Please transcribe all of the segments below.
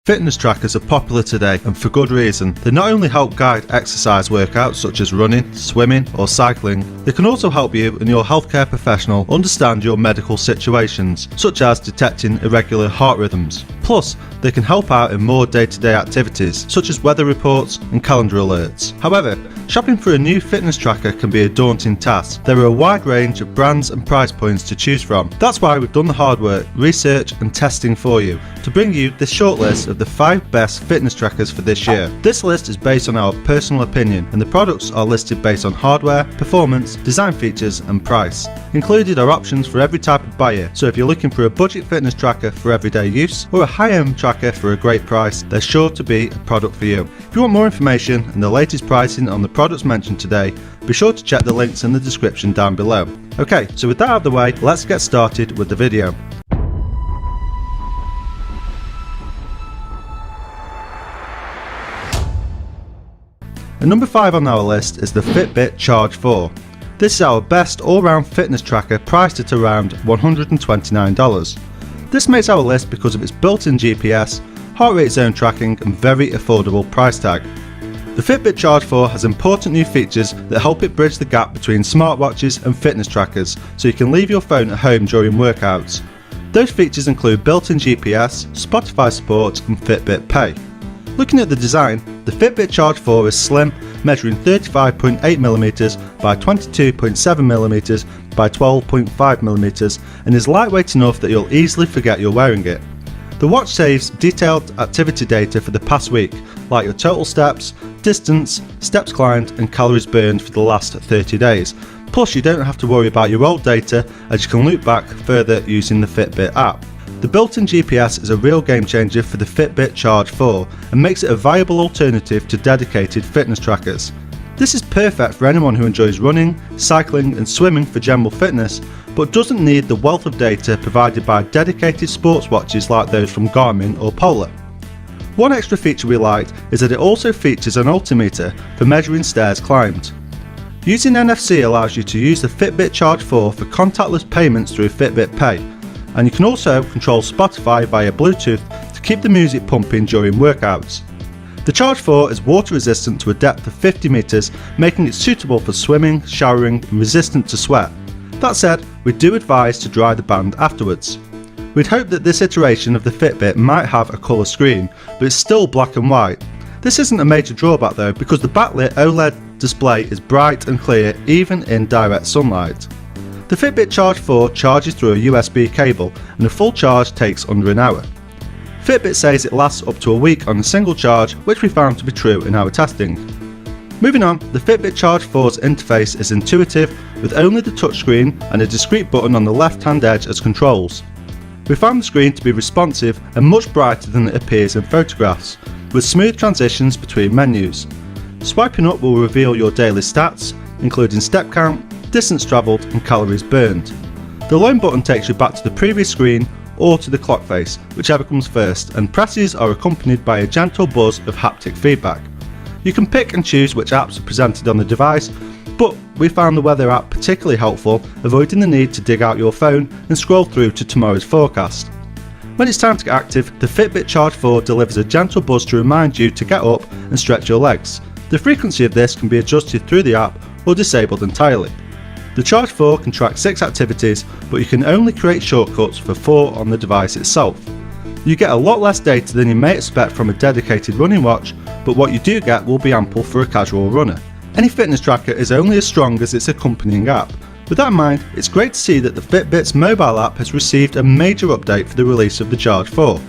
Fitness trackers are popular today, and for good reason. They not only help guide exercise workouts such as running, swimming or cycling, they can also help you and your healthcare professional understand your medical situations, such as detecting irregular heart rhythms. Plus, they can help out in more day-to-day activities, such as weather reports and calendar alerts. However, shopping for a new fitness tracker can be a daunting task. There are a wide range of brands and price points to choose from. That's why we've done the hard work, research and testing for you, to bring you this short list of the 5 best fitness trackers for this year. This list is based on our personal opinion, and the products are listed based on hardware, performance, design features and price. Included are options for every type of buyer, so if you're looking for a budget fitness tracker for everyday use or a high-end tracker for a great price, there's sure to be a product for you. If you want more information and the latest pricing on the products mentioned today, be sure to check the links in the description down below. Okay, so with that out of the way, let's get started with the video. And number 5 on our list is the Fitbit Charge 4. This is our best all-round fitness tracker priced at around $129. This makes our list because of its built-in GPS, heart rate zone tracking and very affordable price tag. The Fitbit Charge 4 has important new features that help it bridge the gap between smartwatches and fitness trackers, so you can leave your phone at home during workouts. Those features include built-in GPS, Spotify support and Fitbit Pay. Looking at the design, the Fitbit Charge 4 is slim, measuring 35.8mm by 22.7mm by 12.5mm and is lightweight enough that you'll easily forget you're wearing it. The watch saves detailed activity data for the past week, like your total steps, distance, steps climbed and calories burned for the last 30 days. Plus, you don't have to worry about your old data, as you can loop back further using the Fitbit app. The built-in GPS is a real game changer for the Fitbit Charge 4 and makes it a viable alternative to dedicated fitness trackers. This is perfect for anyone who enjoys running, cycling and swimming for general fitness, but doesn't need the wealth of data provided by dedicated sports watches like those from Garmin or Polar. One extra feature we liked is that it also features an altimeter for measuring stairs climbed. Using NFC allows you to use the Fitbit Charge 4 for contactless payments through Fitbit Pay, and you can also control Spotify via Bluetooth to keep the music pumping during workouts. The Charge 4 is water resistant to a depth of 50 meters, making it suitable for swimming, showering and resistant to sweat. That said, we do advise to dry the band afterwards. We'd hope that this iteration of the Fitbit might have a colour screen, but it's still black and white. This isn't a major drawback though, because the backlit OLED display is bright and clear even in direct sunlight. The Fitbit Charge 4 charges through a USB cable, and a full charge takes under an hour. Fitbit says it lasts up to a week on a single charge, which we found to be true in our testing. Moving on, the Fitbit Charge 4's interface is intuitive, with only the touchscreen and a discrete button on the left-hand edge as controls. We found the screen to be responsive and much brighter than it appears in photographs, with smooth transitions between menus. Swiping up will reveal your daily stats, including step count, distance travelled and calories burned. The loan button takes you back to the previous screen or to the clock face, whichever comes first, and presses are accompanied by a gentle buzz of haptic feedback. You can pick and choose which apps are presented on the device, but we found the weather app particularly helpful, avoiding the need to dig out your phone and scroll through to tomorrow's forecast. When it's time to get active, the Fitbit Charge 4 delivers a gentle buzz to remind you to get up and stretch your legs. The frequency of this can be adjusted through the app or disabled entirely. The Charge 4 can track 6 activities, but you can only create shortcuts for 4 on the device itself. You get a lot less data than you may expect from a dedicated running watch, but what you do get will be ample for a casual runner. Any fitness tracker is only as strong as its accompanying app. With that in mind, it's great to see that the Fitbit's mobile app has received a major update for the release of the Charge 4.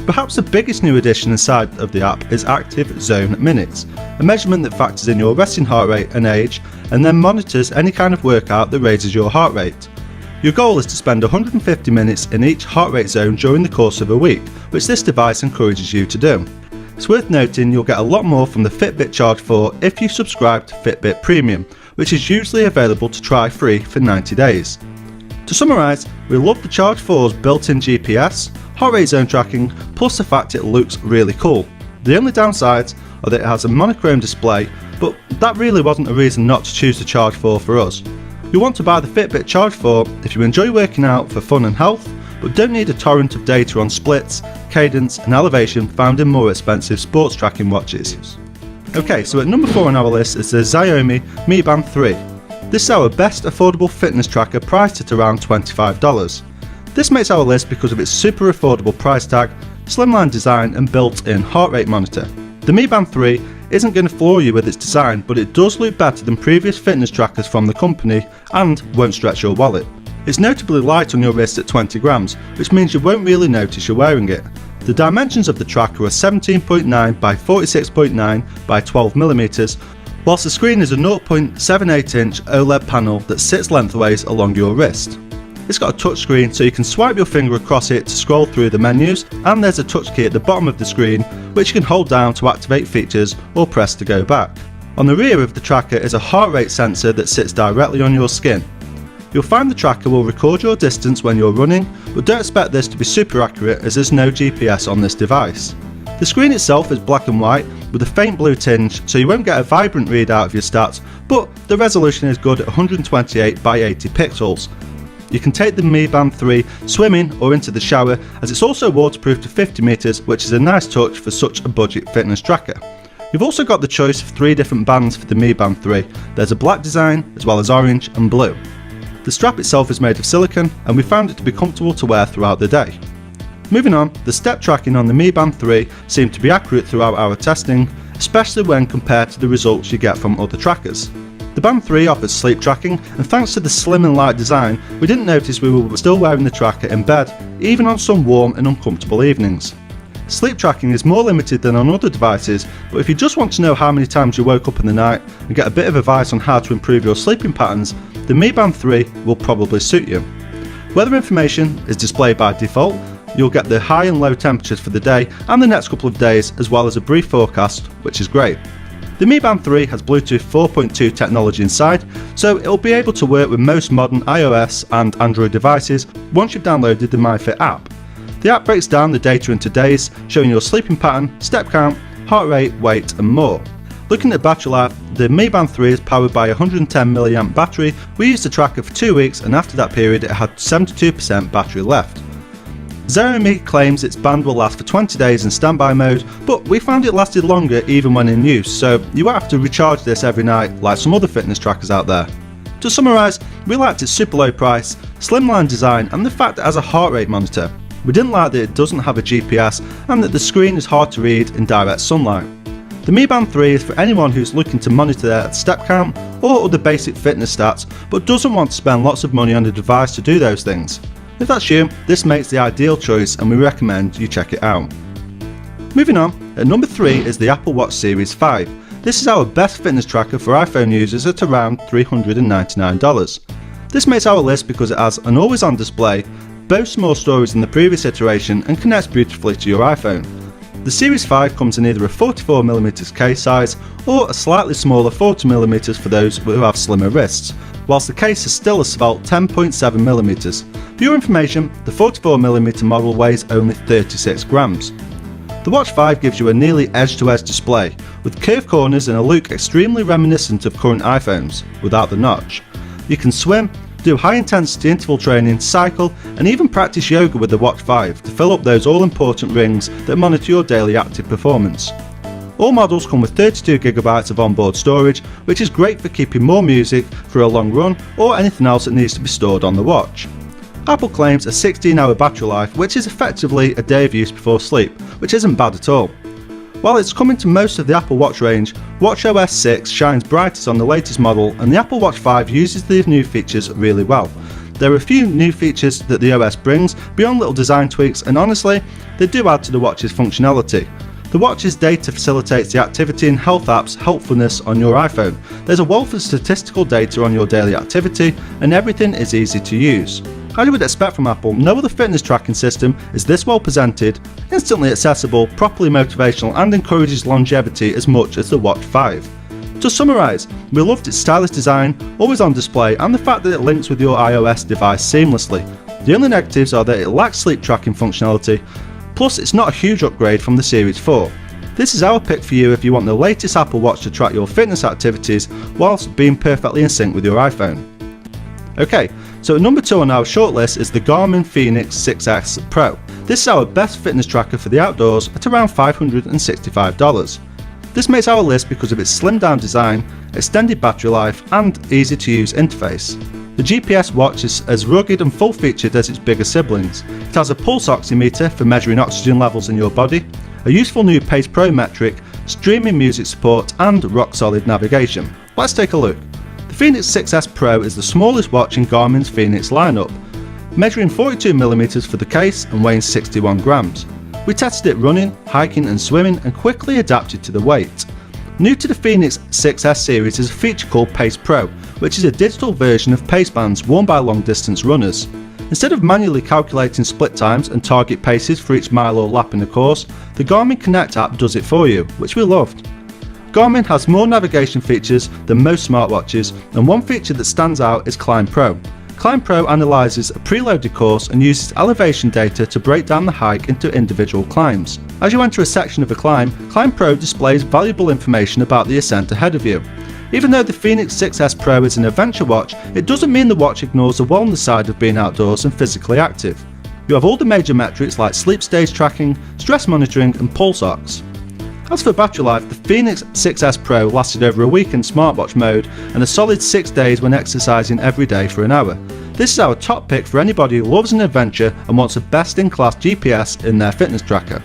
Perhaps the biggest new addition inside of the app is Active Zone Minutes, a measurement that factors in your resting heart rate and age, and then monitors any kind of workout that raises your heart rate. Your goal is to spend 150 minutes in each heart rate zone during the course of a week, which this device encourages you to do. It's worth noting you'll get a lot more from the Fitbit Charge 4 if you subscribe to Fitbit Premium, which is usually available to try free for 90 days. To summarise, we love the Charge 4's built-in GPS, heart rate zone tracking, plus the fact it looks really cool. The only downsides are that it has a monochrome display, but that really wasn't a reason not to choose the Charge 4 for us. You'll want to buy the Fitbit Charge 4 if you enjoy working out for fun and health, but don't need a torrent of data on splits, cadence and elevation found in more expensive sports tracking watches. Okay, so at number 4 on our list is the Xiaomi Mi Band 3. This is our best affordable fitness tracker priced at around $25. This makes our list because of its super affordable price tag, slimline design and built-in heart rate monitor. The Mi Band 3 isn't going to floor you with its design, but it does look better than previous fitness trackers from the company and won't stretch your wallet. It's notably light on your wrist at 20 grams, which means you won't really notice you're wearing it. The dimensions of the tracker are 17.9 by 46.9 by 12mm, whilst the screen is a 0.78 inch OLED panel that sits lengthways along your wrist. It's got a touch screen so you can swipe your finger across it to scroll through the menus, and there's a touch key at the bottom of the screen which you can hold down to activate features or press to go back. On the rear of the tracker is a heart rate sensor that sits directly on your skin. You'll find the tracker will record your distance when you're running, but don't expect this to be super accurate as there's no GPS on this device. The screen itself is black and white with a faint blue tinge, so you won't get a vibrant readout of your stats, but the resolution is good at 128 by 80 pixels. You can take the Mi Band 3 swimming or into the shower, as it's also waterproof to 50 meters, which is a nice touch for such a budget fitness tracker. You've also got the choice of 3 different bands for the Mi Band 3. There's a black design as well as orange and blue. The strap itself is made of silicone and we found it to be comfortable to wear throughout the day. Moving on, the step tracking on the Mi Band 3 seemed to be accurate throughout our testing, especially when compared to the results you get from other trackers. The Band 3 offers sleep tracking, and thanks to the slim and light design, we didn't notice we were still wearing the tracker in bed, even on some warm and uncomfortable evenings. Sleep tracking is more limited than on other devices, but if you just want to know how many times you woke up in the night and get a bit of advice on how to improve your sleeping patterns, the Mi Band 3 will probably suit you. Weather information is displayed by default. You'll get the high and low temperatures for the day and the next couple of days, as well as a brief forecast, which is great. The Mi Band 3 has Bluetooth 4.2 technology inside, so it'll be able to work with most modern iOS and Android devices once you've downloaded the MyFit app. The app breaks down the data into days, showing your sleeping pattern, step count, heart rate, weight and more. Looking at battery life, the Mi Band 3 is powered by a 110 mAh battery. We used the tracker for 2 weeks and after that period it had 72% battery left. Xiaomi claims its band will last for 20 days in standby mode, but we found it lasted longer even when in use, so you won't have to recharge this every night like some other fitness trackers out there. To summarise, we liked its super low price, slimline design and the fact it has a heart rate monitor. We didn't like that it doesn't have a GPS and that the screen is hard to read in direct sunlight. The Mi Band 3 is for anyone who's looking to monitor their step count or other basic fitness stats, but doesn't want to spend lots of money on a device to do those things. If that's you, this makes the ideal choice and we recommend you check it out. Moving on, at number 3 is the Apple Watch Series 5. This is our best fitness tracker for iPhone users at around $399. This makes our list because it has an always-on display, boasts more storage than the previous iteration and connects beautifully to your iPhone. The Series 5 comes in either a 44mm case size or a slightly smaller 40mm for those who have slimmer wrists, whilst the case is still a svelte 10.7mm. For your information, the 44mm model weighs only 36 grams. The Watch 5 gives you a nearly edge-to-edge display, with curved corners and a look extremely reminiscent of current iPhones, without the notch. You can swim, do high-intensity interval training, cycle, and even practice yoga with the Watch 5 to fill up those all-important rings that monitor your daily active performance. All models come with 32GB of onboard storage, which is great for keeping more music for a long run or anything else that needs to be stored on the watch. Apple claims a 16-hour battery life, which is effectively a day of use before sleep, which isn't bad at all. While it's coming to most of the Apple Watch range, watchOS 6 shines brightest on the latest model and the Apple Watch 5 uses the new features really well. There are a few new features that the OS brings beyond little design tweaks, and honestly, they do add to the watch's functionality. The watch's data facilitates the activity and health apps' helpfulness on your iPhone. There's a wealth of statistical data on your daily activity and everything is easy to use. As you would expect from Apple, no other fitness tracking system is this well presented, instantly accessible, properly motivational and encourages longevity as much as the Watch 5. To summarise, we loved its stylish design, always on display, and the fact that it links with your iOS device seamlessly. The only negatives are that it lacks sleep tracking functionality, plus it's not a huge upgrade from the Series 4. This is our pick for you if you want the latest Apple Watch to track your fitness activities whilst being perfectly in sync with your iPhone. Okay, So at number 2 on our shortlist is the Garmin Fenix 6S Pro. This is our best fitness tracker for the outdoors at around $565. This makes our list because of its slimmed down design, extended battery life and easy to use interface. The GPS watch is as rugged and full featured as its bigger siblings. It has a pulse oximeter for measuring oxygen levels in your body, a useful new Pace Pro metric, streaming music support and rock solid navigation. Let's take a look. The Fenix 6S Pro is the smallest watch in Garmin's Fenix lineup, measuring 42mm for the case and weighing 61 grams. We tested it running, hiking and swimming and quickly adapted to the weight. New to the Fenix 6S series is a feature called Pace Pro, which is a digital version of pace bands worn by long distance runners. Instead of manually calculating split times and target paces for each mile or lap in the course, the Garmin Connect app does it for you, which we loved. Garmin has more navigation features than most smartwatches, and one feature that stands out is Climb Pro. Climb Pro analyses a preloaded course and uses elevation data to break down the hike into individual climbs. As you enter a section of a climb, Climb Pro displays valuable information about the ascent ahead of you. Even though the Fenix 6S Pro is an adventure watch, it doesn't mean the watch ignores the wellness side of being outdoors and physically active. You have all the major metrics like sleep stage tracking, stress monitoring and pulse ox. As for battery life, the Fenix 6S Pro lasted over a week in smartwatch mode and a solid 6 days when exercising every day for an hour. This is our top pick for anybody who loves an adventure and wants a best-in-class GPS in their fitness tracker.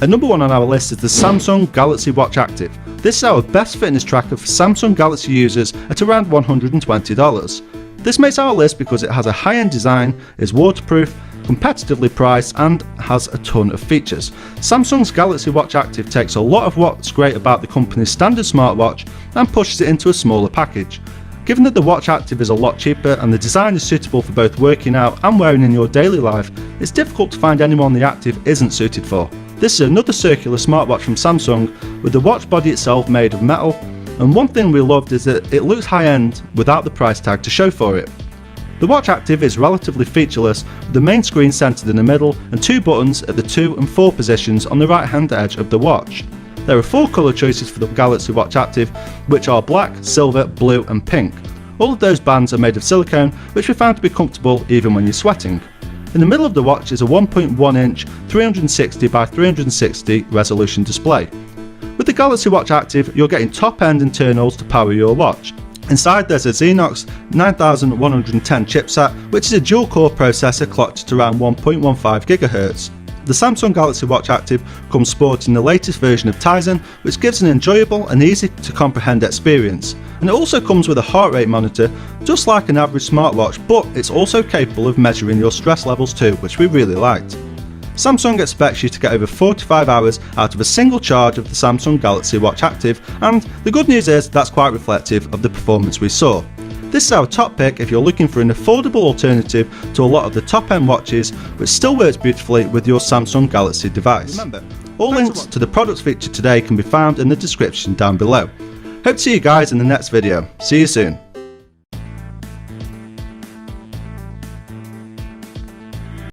At number 1 on our list is the Samsung Galaxy Watch Active. This is our best fitness tracker for Samsung Galaxy users at around $120. This makes our list because it has a high-end design, is waterproof, competitively priced and has a ton of features. Samsung's Galaxy Watch Active takes a lot of what's great about the company's standard smartwatch and pushes it into a smaller package. Given that the Watch Active is a lot cheaper and the design is suitable for both working out and wearing in your daily life, it's difficult to find anyone the Active isn't suited for. This is another circular smartwatch from Samsung with the watch body itself made of metal, and one thing we loved is that it looks high-end without the price tag to show for it. The Watch Active is relatively featureless, with the main screen centered in the middle and 2 buttons at the 2 and 4 positions on the right hand edge of the watch. There are 4 colour choices for the Galaxy Watch Active, which are black, silver, blue and pink. All of those bands are made of silicone, which we found to be comfortable even when you're sweating. In the middle of the watch is a 1.1 inch 360 by 360 resolution display. With the Galaxy Watch Active, you're getting top-end internals to power your watch. Inside there's a Exynos 9110 chipset, which is a dual-core processor clocked at around 1.15 GHz. The Samsung Galaxy Watch Active comes sporting the latest version of Tizen, which gives an enjoyable and easy to comprehend experience. And it also comes with a heart rate monitor, just like an average smartwatch, but it's also capable of measuring your stress levels too, which we really liked. Samsung expects you to get over 45 hours out of a single charge of the Samsung Galaxy Watch Active, and the good news is that's quite reflective of the performance we saw. This is our top pick if you're looking for an affordable alternative to a lot of the top-end watches, which still works beautifully with your Samsung Galaxy device. Remember, all links to the products featured today can be found in the description down below. Hope to see you guys in the next video. See you soon.